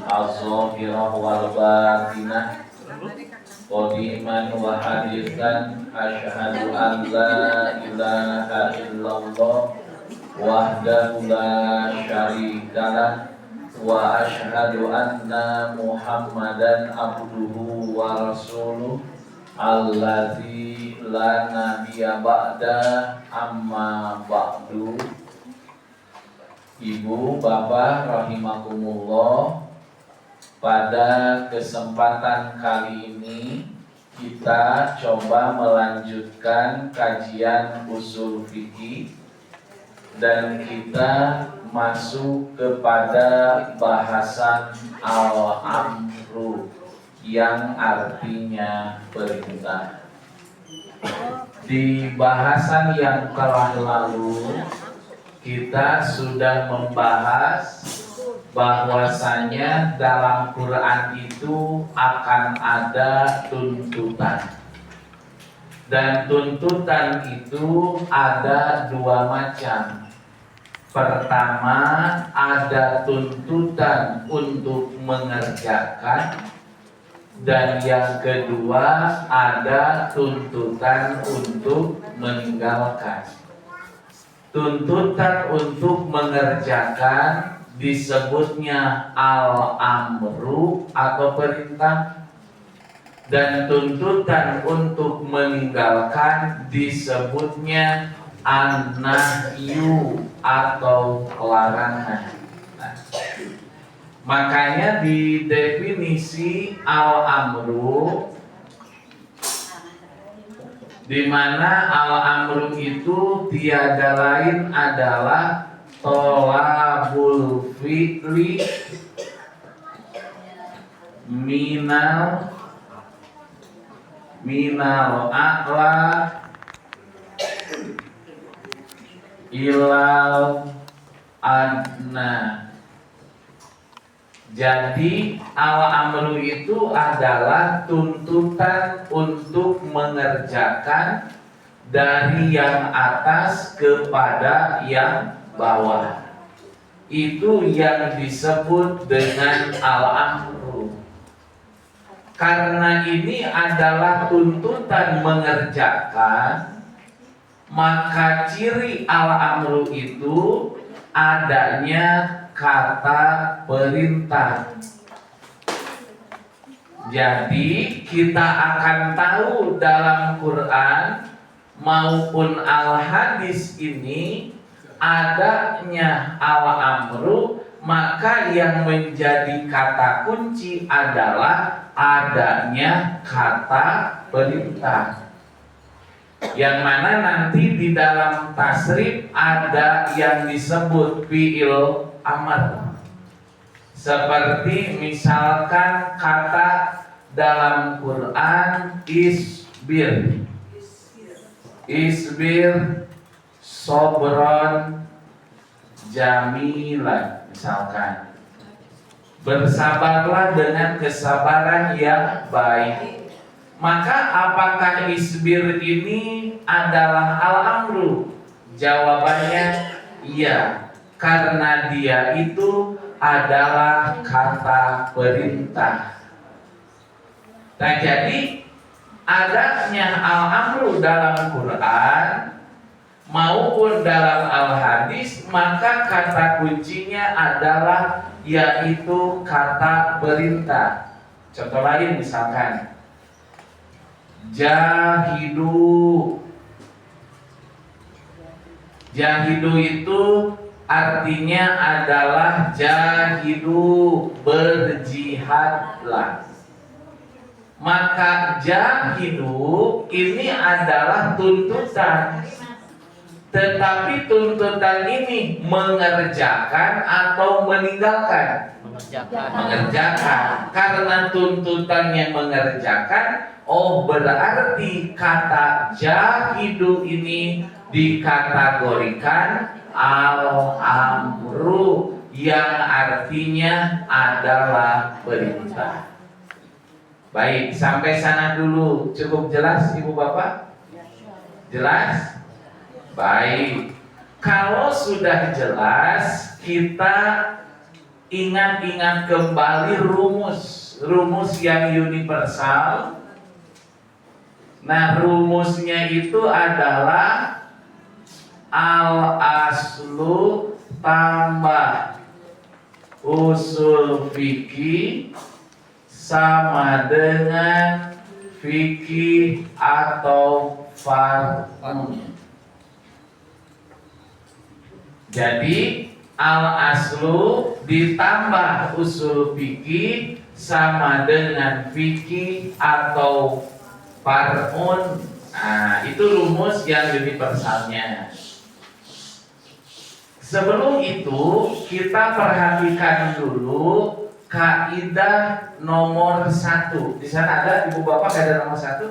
az-zahirah wal batinah qadiman wa hadithan asyhadu an la ilaha illallah wahdahu la syarikalah wa asyhadu anna muhammadan abduhu wa rasuluh allazi la nabiyya ba'da amma ba'du. Ibu, bapak rahimakumullah, pada kesempatan kali ini kita coba melanjutkan kajian usul fikih dan kita masuk kepada bahasan al-amru yang artinya perintah. Di bahasan yang telah lalu kita sudah membahas bahwasanya dalam Quran itu akan ada tuntutan. Dan tuntutan itu ada dua macam. Pertama, ada tuntutan untuk mengerjakan, dan yang kedua ada tuntutan untuk meninggalkan. Tuntutan untuk mengerjakan disebutnya al-amru atau perintah, dan tuntutan untuk meninggalkan disebutnya an-nahyu atau larangan. Makanya di definisi al-amru, di mana al-amru itu tiada lain adalah tolabul fi'li minal a'la ilal adna. Jadi al-amru itu adalah tuntutan untuk mengerjakan dari yang atas kepada yang bawah. Itu yang disebut dengan al-amru. Karena ini adalah tuntutan mengerjakan, maka ciri al-amru itu adanya kata perintah. Jadi kita akan tahu dalam Quran maupun al-hadis ini adanya al-amru, maka yang menjadi kata kunci adalah adanya kata perintah. Yang mana nanti di dalam tasrif ada yang disebut fi'il amr. Seperti misalkan kata dalam Quran isbir. Isbir sobron jamilan, misalkan. Bersabarlah dengan kesabaran yang baik. Maka apakah isbir ini adalah al-amru? Jawabannya iya, karena dia itu adalah kata perintah. Nah, jadi adanya al-amru dalam Quran maupun dalam al-hadis, maka kata kuncinya adalah yaitu kata perintah. Contoh lain misalkan jahidu. Jahidu itu artinya adalah jahidu, berjihadlah. Maka jahidu ini adalah tuntutan. Tetapi tuntutan ini mengerjakan atau meninggalkan? Mengerjakan. Karena tuntutannya mengerjakan, oh berarti kata jahidu ini dikategorikan al-amru, yang artinya adalah perintah. Baik, sampai sana dulu cukup jelas Ibu Bapak? Jelas? Baik. Kalau sudah jelas, kita ingat-ingat kembali rumus yang universal. Nah, rumusnya itu adalah al-aslu tambah usul fikih sama dengan fikih atau far'u. Jadi al-aslu ditambah usul fikih sama dengan fikih atau far'un. Nah, itu rumus yang universalnya. Sebelum itu kita perhatikan dulu kaidah nomor 1. Di sana ada ibu bapak kaidah nomor 1.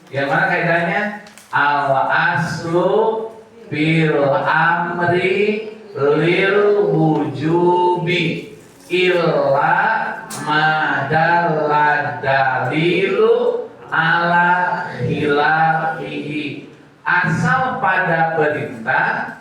Yang mana kaidahnya? Al-aslu bil amri lil wujubi illa madalla dalilu ala khilafihi. Asal pada perintah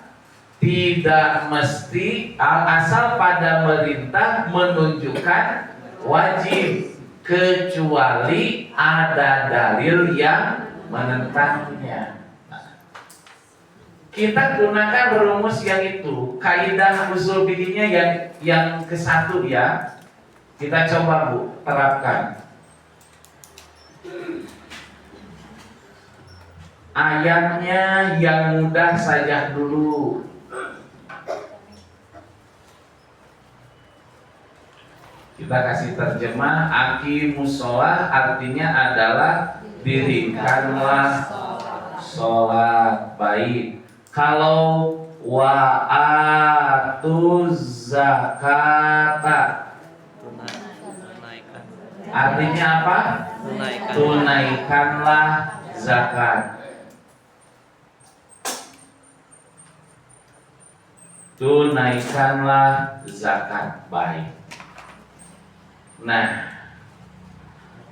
tidak mesti, asal pada perintah menunjukkan wajib kecuali ada dalil yang menentangnya. Kita gunakan rumus yang itu, kaidah usul fikihnya yang ke-1 ya. Kita coba Bu, terapkan. Ayatnya yang mudah saja dulu. Kita kasih terjemah, aqimus sholah artinya adalah dirikanlah sholat. Baik. Kalau wa'atuz zakata artinya apa? Tunaikanlah zakat. Tunaikanlah zakat. Baik. Nah,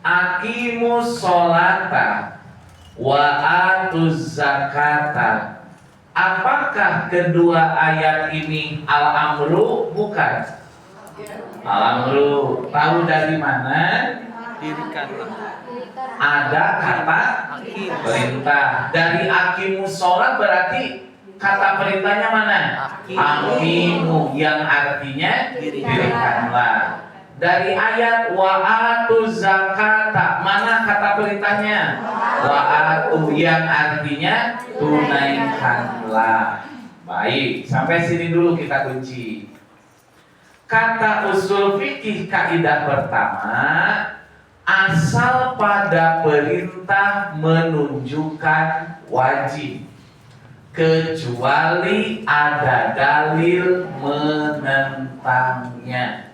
aqimus sholata wa atuz zakata. Apakah kedua ayat ini al-amru? Bukan. Al-amru. Tahu dari mana? Dirikanlah. Ada kata perintah. Dari aqimus sholat berarti kata perintahnya mana? Aqimu, yang artinya dirikanlah. Dari ayat wa'atu zakata, mana kata perintahnya? Wa'atu, yang artinya tunaikanlah. Baik, sampai sini dulu kita kunci. Kata usul fikih kaidah pertama, asal pada perintah menunjukkan wajib kecuali ada dalil menentangnya.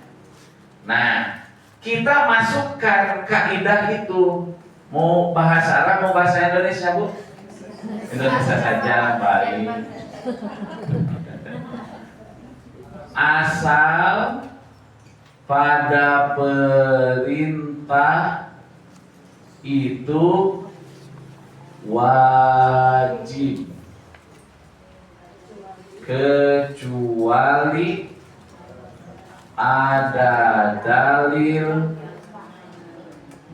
Nah, kita masukkan kaidah itu. Mau bahasa Arab, mau bahasa Indonesia, Bu? Indonesia saja, baik. Asal pada perintah itu wajib kecuali ada dalil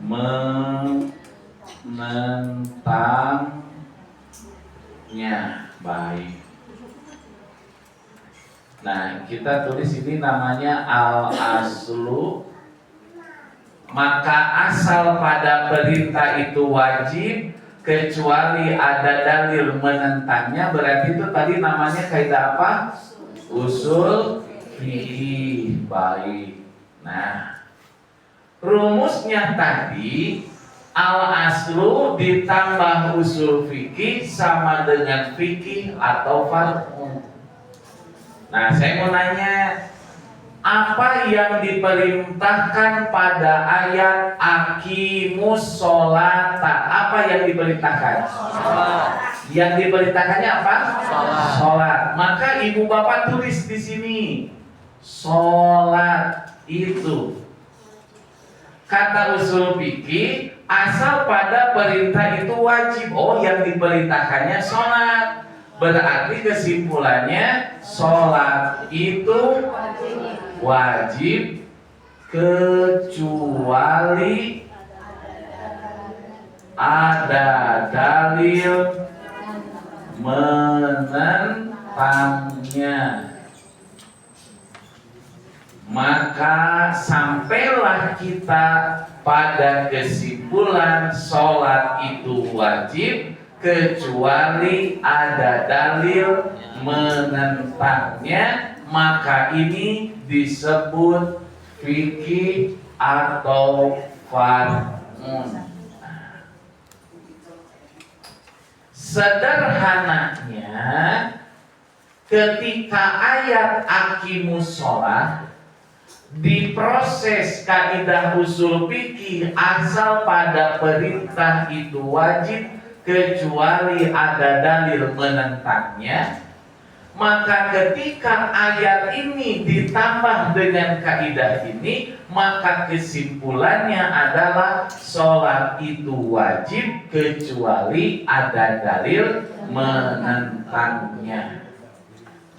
menentangnya. Baik. Nah, kita tulis ini namanya al-aslu. Maka asal pada perintah itu wajib kecuali ada dalil menentangnya, berarti itu tadi namanya kaidah apa? Usul fikih. Baik. Nah, rumusnya tadi al-aslu ditambah usul fikih sama dengan fikih atau far'u. Nah, saya mau nanya, apa yang diperintahkan pada ayat aqimus sholata? Apa yang diperintahkan? Sholat. Yang diperintahkannya apa? Sholat. Sholat. Maka ibu bapak tulis di sini, sholat itu. Kata usul fikih, asal pada perintah itu wajib. Oh, yang diperintahkannya sholat. Berarti kesimpulannya sholat itu wajib kecuali ada dalil menentangnya. Maka sampailah kita pada kesimpulan sholat itu wajib kecuali ada dalil menentangnya. Maka ini disebut fikih atau fardhu. Sederhananya, ketika ayat aqimus sholat diproses kaidah usul fikih asal pada perintah itu wajib kecuali ada dalil menentangnya, maka ketika ayat ini ditambah dengan kaidah ini, maka kesimpulannya adalah sholat itu wajib kecuali ada dalil menentangnya.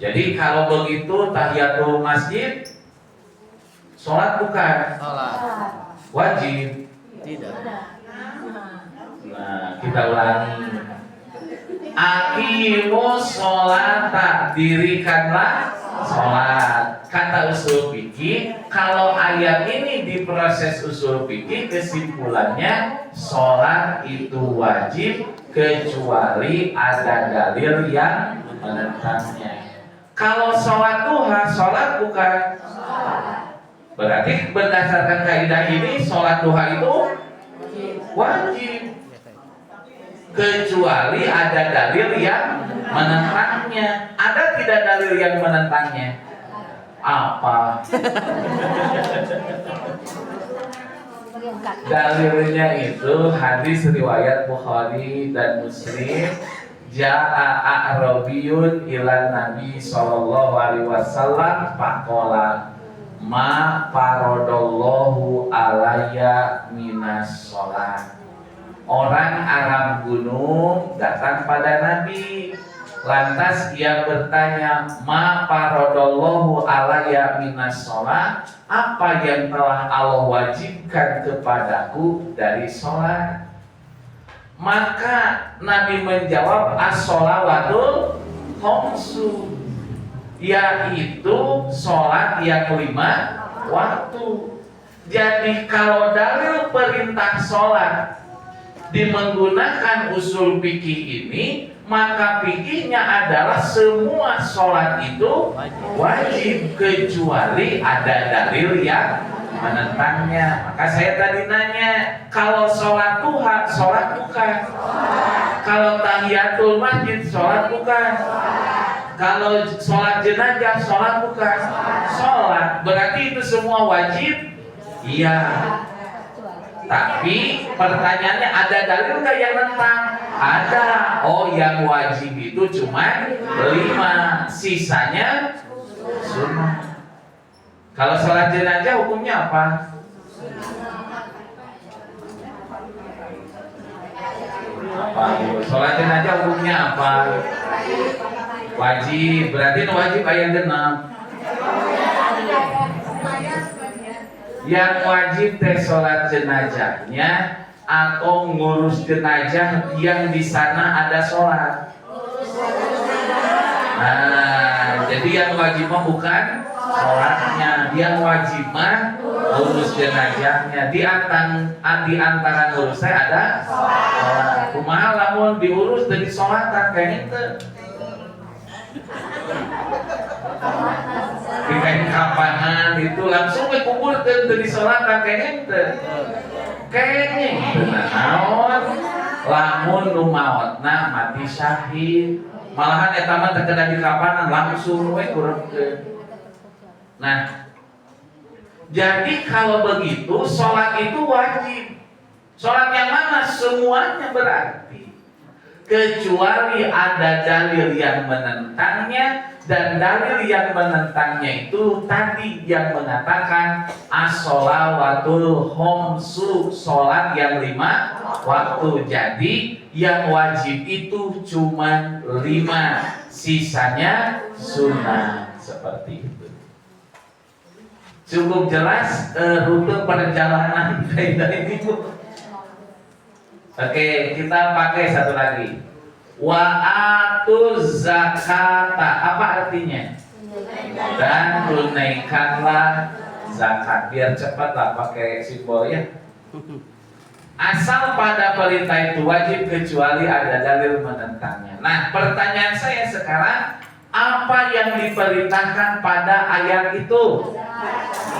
Jadi kalau begitu tahiyatul masjid sholat bukan? Sholat. Wajib? Tidak. Nah, kita ulangi. Aqimus sholata, dirikanlah sholat. Kata usul fikih, kalau ayat ini diproses usul fikih, kesimpulannya sholat itu wajib kecuali ada dalil yang menentangnya. Kalau sholat duha, sholat bukan? Berarti berdasarkan kaidah ini sholat duha itu wajib kecuali ada dalil yang menentangnya. Ada tidak dalil yang menentangnya? Apa? Dalilnya itu hadis riwayat Bukhari dan Muslim. Ja'a a'rabiyun ila Nabi sallallahu alaihi wasallam faqala ma faradallahu alayya minas sholat. Orang Arab gunung datang pada Nabi, lantas ia bertanya, ma faradallahu alayya minas sholat, apa yang telah Allah wajibkan kepadaku dari sholat? Maka Nabi menjawab, as-sholawatul khamsu, yaitu sholat yang 5 waktu. Jadi kalau dalil perintah sholat dimenggunakan usul fikih ini, maka fikihnya adalah semua sholat itu wajib kecuali ada dalil yang menentangnya. Maka saya tadi nanya, kalau sholat duha, sholat bukan? Kalau tahiyatul masjid, sholat bukan? Kalau sholat jenazah, sholat bukan? Sholat. Berarti itu semua wajib? Iya. Tapi pertanyaannya, ada dalil nggak yang nentang? Ada. Oh, yang wajib itu cuma 5, sisanya sunnah. Kalau sholat jenazah hukumnya apa? Sholat jenazah hukumnya apa? Wajib. Berarti wajib ayat 6. Yang wajib teh sholat jenazahnya atau ngurus jenazah yang di sana ada sholat. Nah, jadi yang wajib mah bukan sholatnya, yang wajib mah ngurus jenazahnya. Di antara ngurus teh ada sholat. Kumaha lamun diurus dari sholatan kayak itu. Dikain kapanan itu langsung kubur dari sholatan kayak itu. Kayaknya itu naon lamun nu maotna mati syahid, malahan eta mah teu kedah di kapanan langsung we kureukeun. Nah, jadi kalau begitu sholat itu wajib. Sholat yang mana? Semuanya berarti, kecuali ada dalil yang menentangnya. Dan dalil yang menentangnya itu tadi yang mengatakan as-sholawatul khamsu, sholat yang 5 waktu. Jadi yang wajib itu cuma 5, sisanya sunnah, seperti itu. Cukup jelas rute perjalanan kaidah ini Bu. Oke, kita pakai satu lagi. Wa atuz zakata, apa artinya? Dan tunaikanlah zakat. Biar cepat lah pakai simbol ya. Asal pada perintah itu wajib kecuali ada dalil menentangnya. Nah, pertanyaan saya sekarang, apa yang diperintahkan pada ayat itu?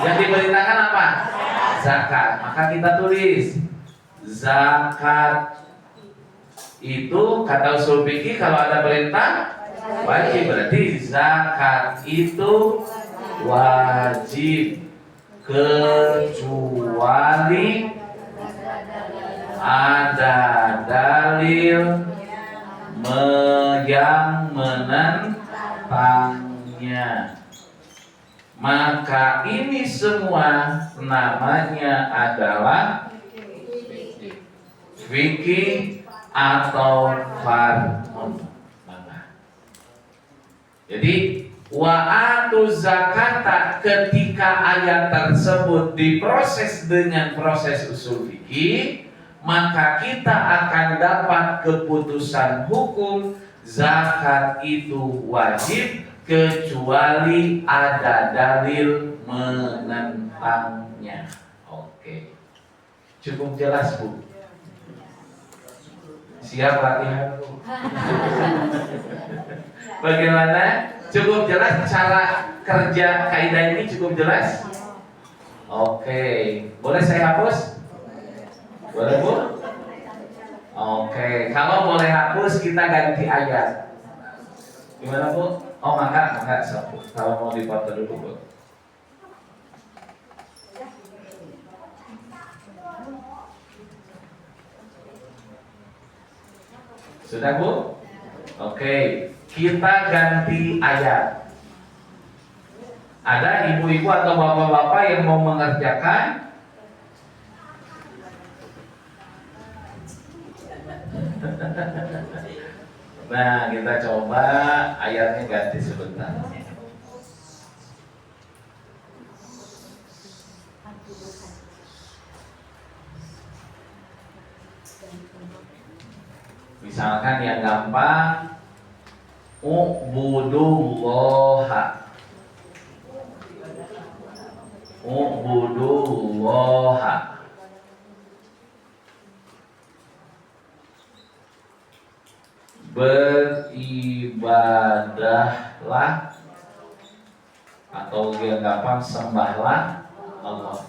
Yang diperintahkan apa? Zakat. Maka kita tulis zakat itu kata usul fikih kalau ada perintah wajib, berarti zakat itu wajib kecuali ada dalil yang menentangnya. Maka ini semua namanya adalah fikih atau fardhu. Jadi wa'atu zakata, ketika ayat tersebut diproses dengan proses usul fikih, maka kita akan dapat keputusan hukum zakat itu wajib kecuali ada dalil menentangnya. Oke, cukup jelas Bu. Siap latihan Bu. Bagaimana? Cukup jelas cara kerja kaidah ini, cukup jelas? Oke, boleh saya hapus? Boleh Bu? Oke, kalau boleh hapus kita ganti ayat. Gimana Bu? Oh maka kalau mau dipoto dulu Bu. Sudah Bu? Oke, kita ganti ayat. Ada ibu-ibu atau bapak-bapak yang mau mengerjakan? Nah, kita coba ayatnya ganti sebentar. Misalkan yang gampang, ubudullaha. Ubudullaha. Beribadahlah, atau yang gampang sembahlah Allah.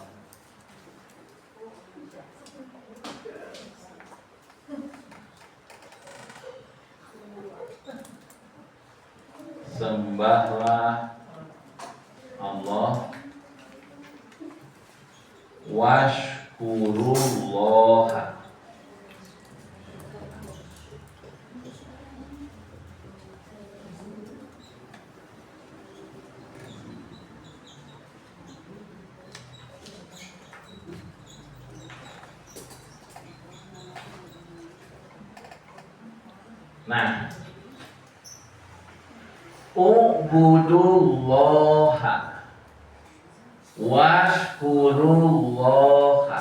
Sembahlah Allah, washkurullaha. Nah, ubudullaha washkurullaha.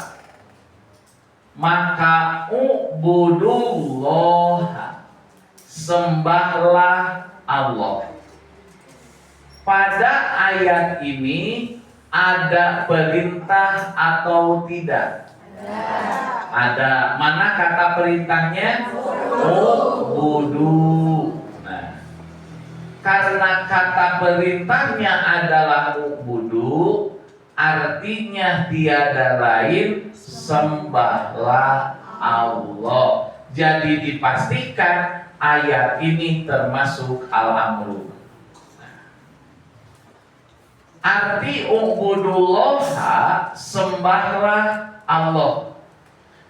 Maka ubudullaha, sembahlah Allah. Pada ayat ini ada perintah atau tidak? Ada. Mana kata perintahnya? Ubudu. Nah, karena kata perintahnya adalah ubudu, artinya tiada lain, sembahlah Allah. Jadi dipastikan ayat ini termasuk al-amru. Arti ubudullaha, sembahlah Allah.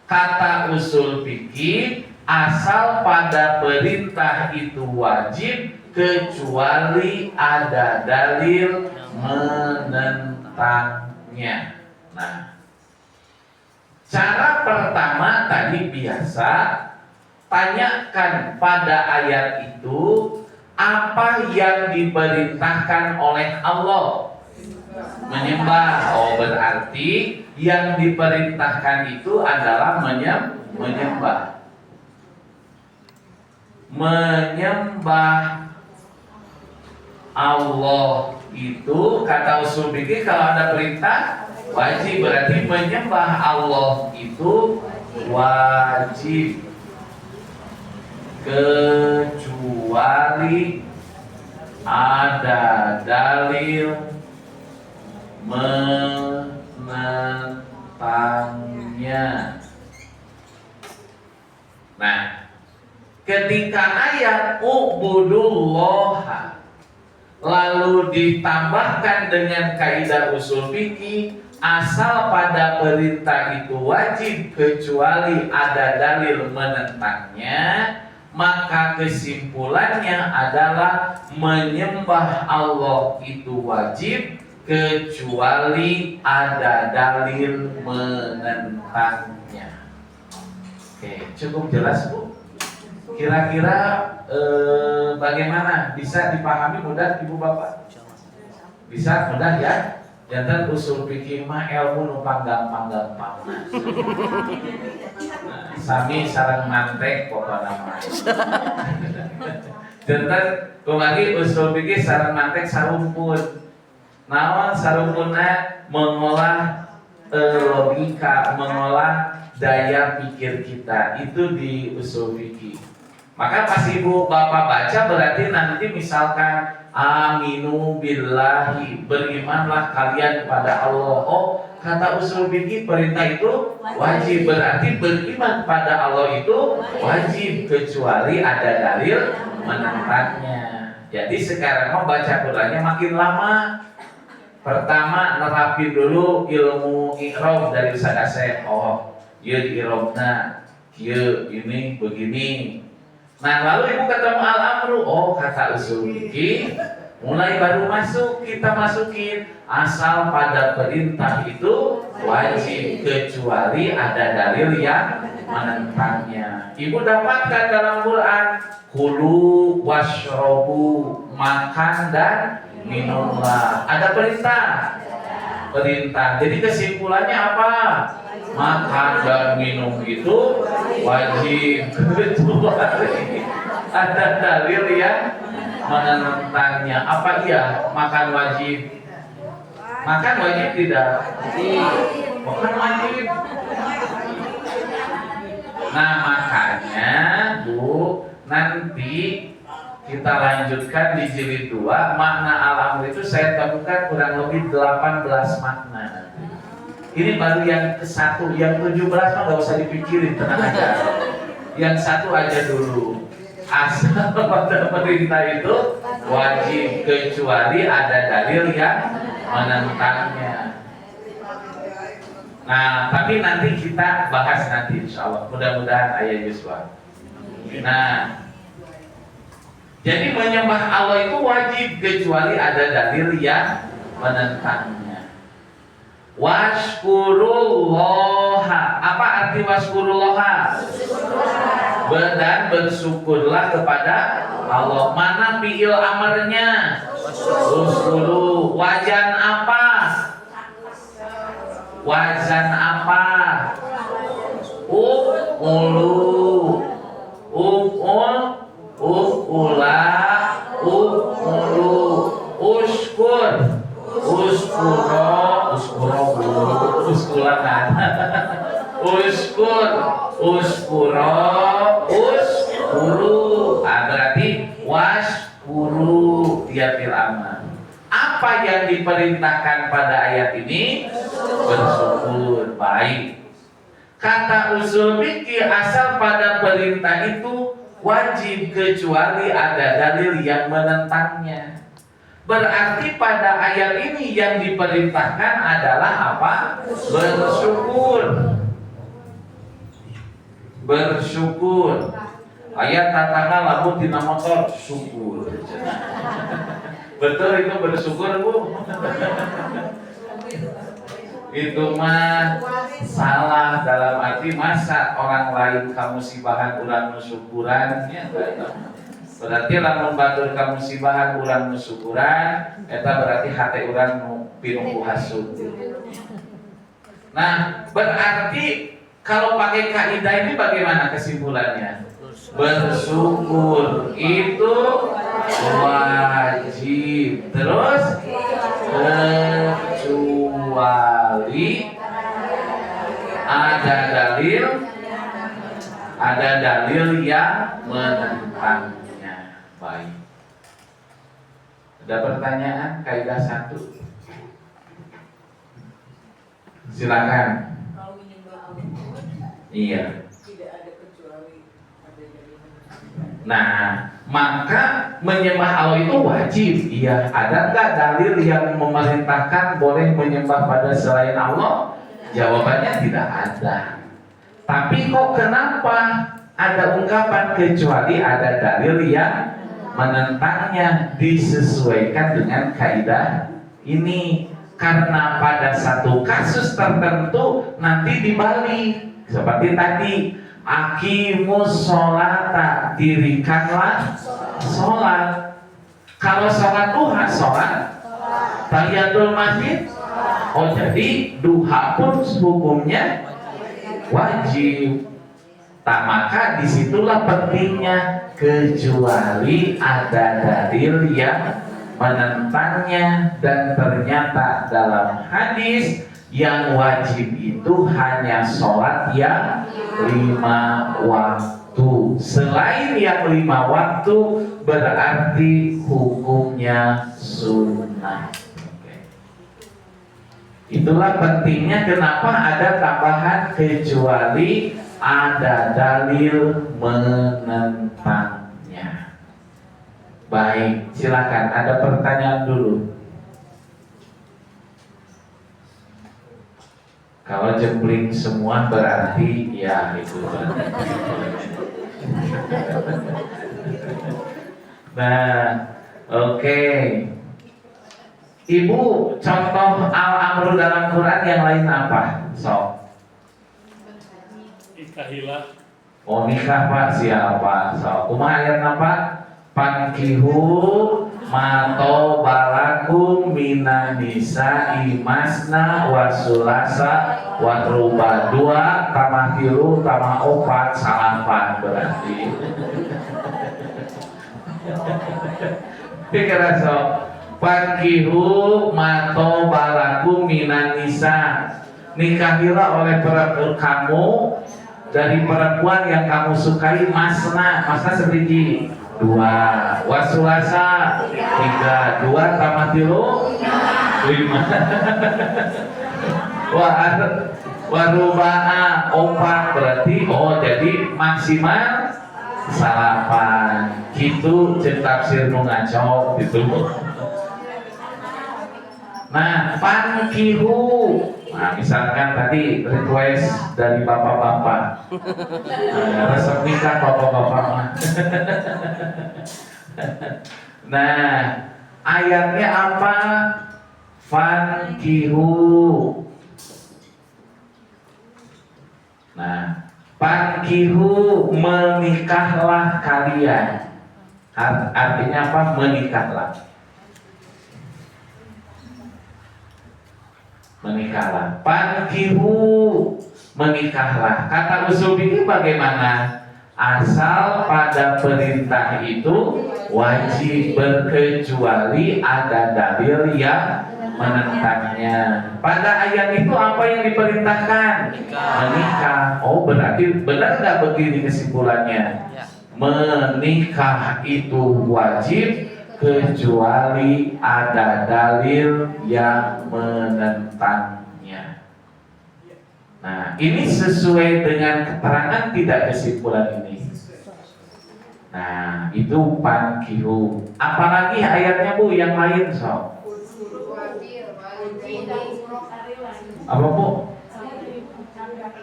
Kata usul fikih, asal pada perintah itu wajib kecuali ada dalil menentangnya. Nah, cara pertama tadi biasa, tanyakan pada ayat itu apa yang diperintahkan oleh Allah. Menyembah. Oh, berarti yang diperintahkan itu adalah menyembah. Menyembah Allah itu kata usul fikih kalau ada perintah wajib, berarti menyembah Allah itu wajib kecuali ada dalil menentangnya. Nah, ketika ayat ubudullah lalu ditambahkan dengan kaidah usul fikih, asal pada perintah itu wajib kecuali ada dalil menentangnya, maka kesimpulannya adalah menyembah Allah itu wajib kecuali ada dalil menentangnya. Oke, cukup jelas Bu? Kira-kira bagaimana? Bisa dipahami mudah Ibu Bapak? Bisa mudah ya? Jangan usul fikih mah ilmu numpang gampang-gampang. Sami sareng mantek pokokna mah. Jangan kembali usul fikih sareng mantek sarumpun. Naon sarumpunna mengolah logika, mengolah daya pikir kita itu di usul fikih. Maka pas Ibu Bapak baca berarti nanti misalkan aminu billahi, berimanlah kalian kepada Allah. Oh, kata usul fikih perintah itu wajib, berarti beriman pada Allah itu wajib kecuali ada dalil menentangnya. Jadi sekarang mau baca Qur'annya makin lama. Pertama nerapin dulu ilmu i'rab dari Ustaz Asep. Oh, ieu di i'rabna, ieu ini begini. Nah, lalu Ibu ketemu al-amru. Oh, kata usul fikih mulai baru masuk, kita masukin asal pada perintah itu wajib kecuali ada dalil yang menentangnya. Ibu dapatkan dalam Quran kulu washrobu, makan dan minumlah. Ada perintah. Jadi kesimpulannya apa? Makan dan minum itu wajib kecuali ada dalil yang menentangnya. Apa iya makan wajib? Makan wajib tidak? Makan wajib. Nah, makanya Bu, nanti kita lanjutkan di jilid 2. Makna al-amr itu saya temukan kurang lebih 18 makna. Ini baru yang ke-1, yang 17 mah gak usah dipikirin, tenang aja. Yang 1 aja dulu. Asal pada perintah itu wajib kecuali ada dalil yang menentangnya. Nah, tapi nanti kita bahas nanti insya Allah. Mudah-mudahan ayat Yuswa. Nah, jadi menyembah Allah itu wajib kecuali ada dalil yang menentangnya. Washkurullaha. Apa arti washkurullaha? Dan bersyukurlah kepada Allah. Mana fi'il amarnya? Washkuru. Wajan apa? Wazan apa? Ulu. Ula, ulu, uskur, uskulangan, uskuru, berarti waskuru dia fir'aman. Apa yang diperintahkan pada ayat ini? Bersyukur. Baik. Kata usul fikih asal pada perintah itu wajib kecuali ada dalil yang menentangnya. Berarti pada ayat ini yang diperintahkan adalah apa? Bersyukur. Ayat tatangga lagu tina motor syukur. Betul itu bersyukur Bu? Itu mah salah dalam arti masa orang lain kamu sibahan urang syukuran ya, Berarti lamun batur ka musibahan urang nu syukuran eta berarti hate urang nu pinuh hasud. Nah, berarti kalau pakai kaidah ini bagaimana kesimpulannya? Bersyukur itu wajib. Terus kecuali ada dalil yang menentangnya. Baik. Ada pertanyaan kaidah 1? Silakan. Iya. Nah, maka menyembah Allah itu wajib. Iya. Ada nggak dalil yang memerintahkan boleh menyembah pada selain Allah? Jawabannya tidak ada. Tapi kok kenapa ada ungkapan kecuali ada dalil yang menentangnya? Disesuaikan dengan kaidah ini. Karena pada satu kasus tertentu nanti dibalik. Seperti tadi, aqimus sholata, dirikanlah sholat. Kalau sholat duha, sholat tahiyatul masjid. Oh, jadi duha pun hukumnya wajib. Tak, maka disitulah pentingnya kecuali ada dalil yang menentangnya. Dan ternyata dalam hadis yang wajib itu hanya sholat yang 5 waktu. Selain yang 5 waktu berarti hukumnya sunnah. Itulah pentingnya kenapa ada tambahan kecuali ada dalil menentangnya. Baik, silakan. Ada pertanyaan dulu. Kalau jempling semua berarti ya itu. Nah, oke. Ibu, contoh al-amru dalam Quran yang lain apa? Sok. Nikahilah. Oh, nikah Pak, siapa? Sok. Kumaha ayat apa? Pankihu mato balakum minan nisa'i masna wa sulasa wa ruba. 2 tambah 3 tambah 4 salapan berarti. Pikir sok. Pankihu mato balakum minan nisa, nikahilah oleh perempuan kamu dari perempuan yang kamu sukai. Masna sebiji 2, wasulasa 3, 2 tambah 3 5 warubaa 4 berarti jadi maksimal salapan. Gitu cek tafsir nu ngacok gitu. Nah, pankihu. Nah, misalkan tadi request dari bapak-bapak. Resep nikah bapak-bapak. Nah, ayatnya apa? Fankihu. Nah, pankihu, menikahlah kalian. Artinya apa? Menikahlah. Menikahlah. Pankihu, menikahlah. Kata usul ini bagaimana? Asal pada perintah itu wajib, berkecuali ada dalil yang menentangnya. Pada ayat itu apa yang diperintahkan? Menikah. Oh, berarti benar nggak begini kesimpulannya? Menikah itu wajib kecuali ada dalil yang menentangnya. Nah, ini sesuai dengan keterangan tidak kesimpulan ini? Nah, itu pankihu. Apalagi ayatnya Bu yang lain sob? Apa Bu?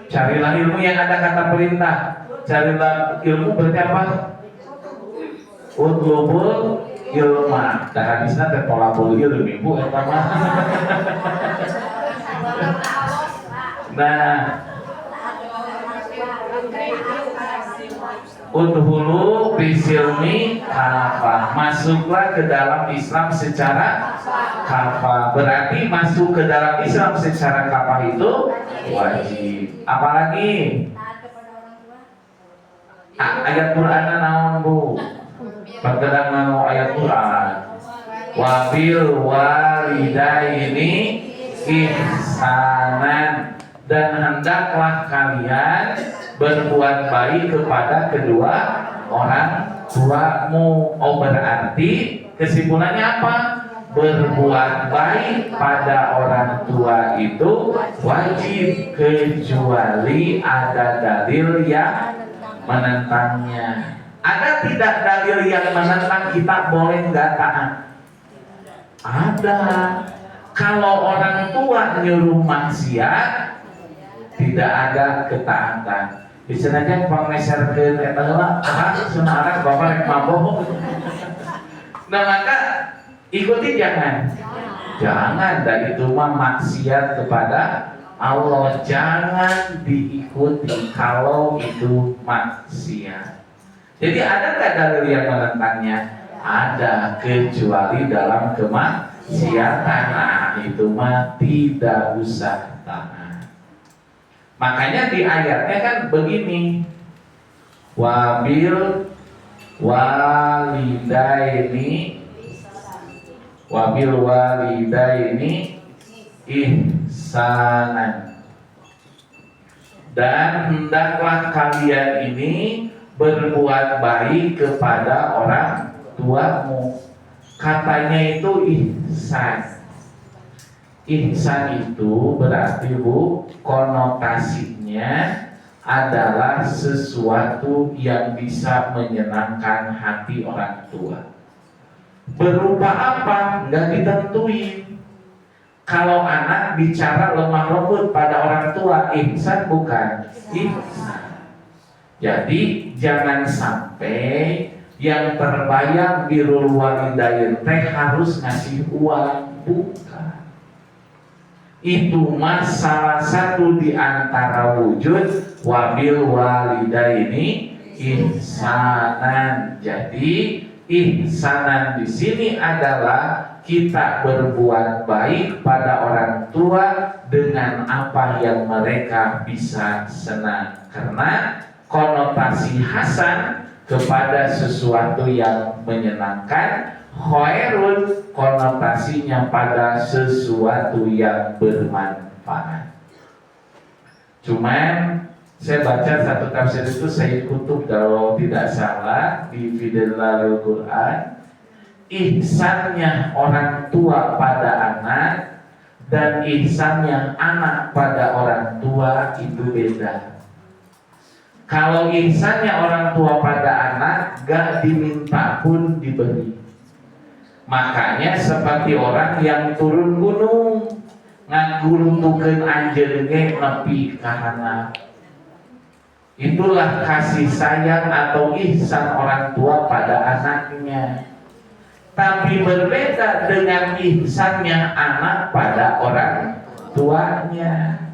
Carilah ilmu yang ada kata perintah. Carilah ilmu berarti apa? Utlubul ilma. Dan hadisnya tertolabul ilmi Bu yang pertama. Nah, udhulu bisilmi kafah, masuklah ke dalam Islam secara kafah. Berarti masuk ke dalam Islam secara kafah itu wajib. Apalagi ayat Quran naon bu? Perkedang nanu ayat Quran. Wabil walidaini ihsanan, dan hendaklah kalian berbuat baik kepada kedua orang tuamu. Oh, berarti kesimpulannya apa? Berbuat baik pada orang tua itu wajib, kecuali ada dalil yang menentangnya. Ada tidak dalil yang menentang kita boleh nggak taat? Ada. Kalau orang tua nyuruh maksiat, tidak ada ketaatan. Bisa aja pengeserkeun eta heula, sebenarnya bapak rek mabok. Nah, maka ikuti jangan. Jangan, dan itu mah maksiat kepada Allah, jangan diikuti kalau itu maksiat. Jadi ada nggak dalil yang menentangnya? Ada, kecuali dalam kemaksiatan. Nah, itu mah tidak usah taat. Makanya di ayatnya kan begini, wabil walidaini ihsanan, dan hendaklah kalian ini berbuat baik kepada orang tuamu. Katanya itu ihsan. Ihsan itu berarti bu, konotasinya adalah sesuatu yang bisa menyenangkan hati orang tua. Berupa apa? Nggak ditentuin. Kalau anak bicara lemah lembut pada orang tua, ihsan bukan? Ihsan. Jadi jangan sampai yang terbayang birrul walidain teh harus ngasih uang, bukan. Itu mah salah satu di antara wujud wabil walidaini ihsanan. Jadi ihsanan di sini adalah kita berbuat baik pada orang tua dengan apa yang mereka bisa senang, karena konotasi hasan kepada sesuatu yang menyenangkan, khairun konotasinya pada sesuatu yang bermanfaat. Cuman saya baca satu tafsir itu Sayyid Qutb kalau tidak salah di Fidalalul Quran, ihsannya orang tua pada anak dan ihsannya anak pada orang tua itu beda. Kalau ihsannya orang tua pada anak gak diminta pun diberi. Makanya seperti orang yang turun gunung ngaguluntukeun anjeun ge nepi ka handap. Itulah kasih sayang atau ihsan orang tua pada anaknya. Tapi berbeda dengan ihsannya anak pada orang tuanya.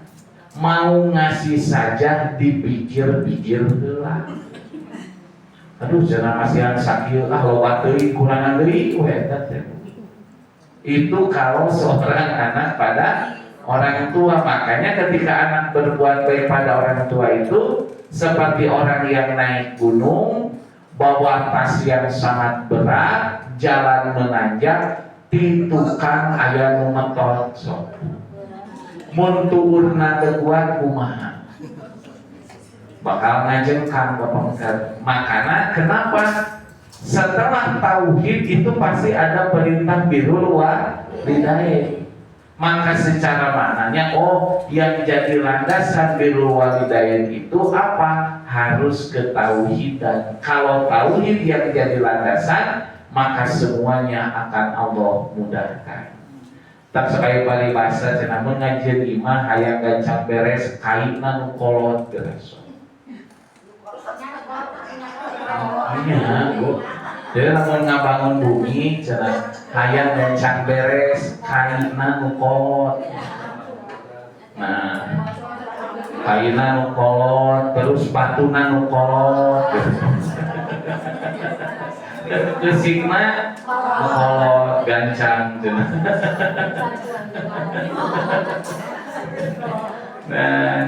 Mau ngasih saja dipikir-pikir heula. Aduh, jangan kasihan sakil loba teuing kurangan deui we eta teh. Itu kalau seorang anak pada orang tua. Makanya ketika anak berbuat baik pada orang tua itu seperti orang yang naik gunung bawa tas yang sangat berat, jalan menanjak, di tukang aya nu metot sok. Mun tuurna teu kuat kumaha? Bakal ngajengkang Bapak. Makanya kenapa setelah tauhid itu pasti ada perintah birrul walidain. Maka secara maknanya, oh yang jadi landasan birrul walidain itu apa? Harus ketauhidan. Kalau tauhid yang jadi landasan, maka semuanya akan Allah mudahkan. Tak sekali bari bahasa cenah ngajieun imah hayang gancang beres kaina nu kolot beres. Iya, Bu. Jadi lamun ngabangun bumi cenah hayang gancang beres kaina nu kolot. Nah, kaina nu kolot terus batuna nu kolot. Kesigna kolot gancang cenah. Nah,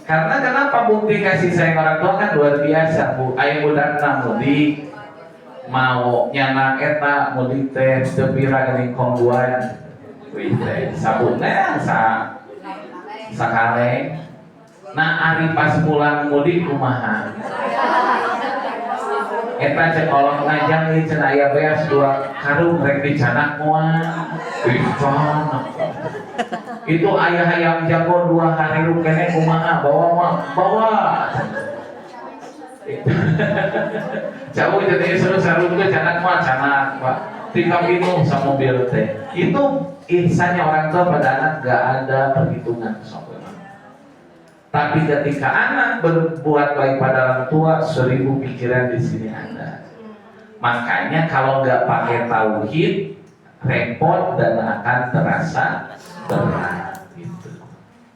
karena kenapa bukti kasih sayang orang tua kan luar biasa bu. Ayah budak mudi mau nyanak eta mudi teh tepira geuning kongguan. Wih teh sabunna sakaleng. Nah ari pas pulang mudik kumaha? Eta cek kolot ngajang ieu cenah aya beas 2 karung rek dicanak moal. Wih canak. Itu ayah ayam jago 2 hari lu kene kumaha bawa jauh jadi seru sarung ke canak mah canak pak tika minum sama mobil teh itu insanya orang tua pada anak gak ada perhitungan soalnya. Tapi ketika anak berbuat baik pada orang tua 1000 pikiran di sini ada. Makanya kalau nggak pakai tauhid repot dan akan terasa berat gitu.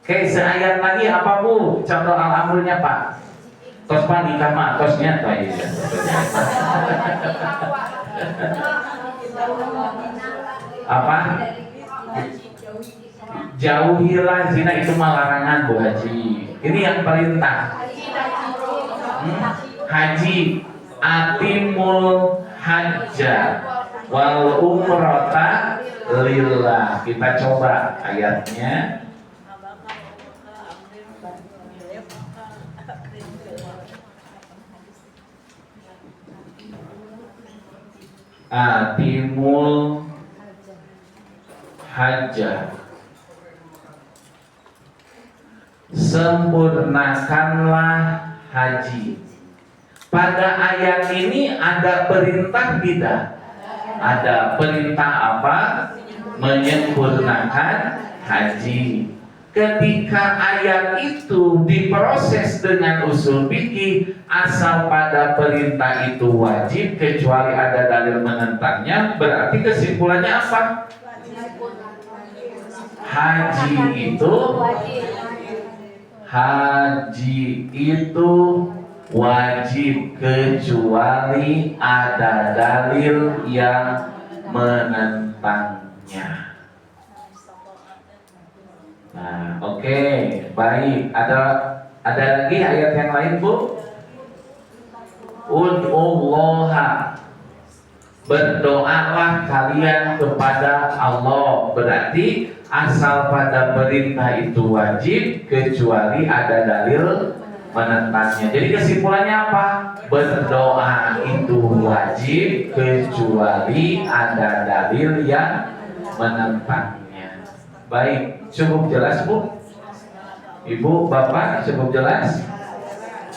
Oke, seayat lagi apa bu? Contoh al-amrnya pak. Tos pak nikah mah tosnya tuh ya. Apa? Jauhilah zina itu mah larangan bu haji. Ini yang perintah. Haji atimul hajja wal umrata lillah. Kita coba ayatnya. Atimul hajja, sempurnakanlah haji. Pada ayat ini ada perintah tidak? Ada perintah apa? Menyempurnakan haji. Ketika ayat itu diproses dengan usul fikih, asal pada perintah itu wajib kecuali ada dalil menentangnya, berarti kesimpulannya apa? Haji itu wajib kecuali ada dalil yang menentangnya. Nah, oke, baik. Ada lagi ayat yang lain, Bu? Ud'ullaha, berdoalah kalian kepada Allah. Berarti asal pada perintah itu wajib kecuali ada dalil menentangnya. Jadi kesimpulannya apa? Berdoa itu wajib kecuali ada dalil yang menentangnya. Baik, cukup jelas Bu? Ibu, Bapak, cukup jelas?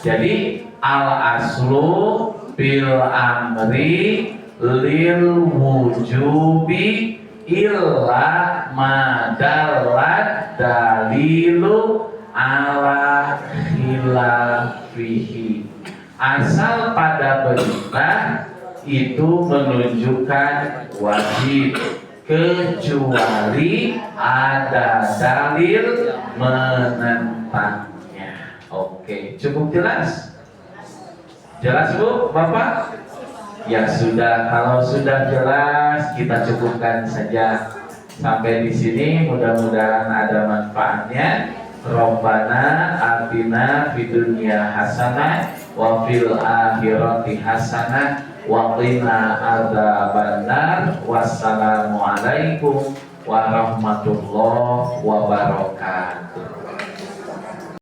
Jadi al-aslu bil amri lil wujubi illa madalat dalilu ala khilafihi. Asal pada perintah itu menunjukkan wajib kecuali ada dalil menentangnya. Oke, cukup jelas? Jelas Bu, Bapak? Ya sudah, kalau sudah jelas kita cukupkan saja sampai di sini. Mudah-mudahan ada manfaatnya. Rabbana atina fid dunya hasanah wa fil akhirati hasanah wa qina adzabannar. Wassalamualaikum warahmatullahi wabarakatuh.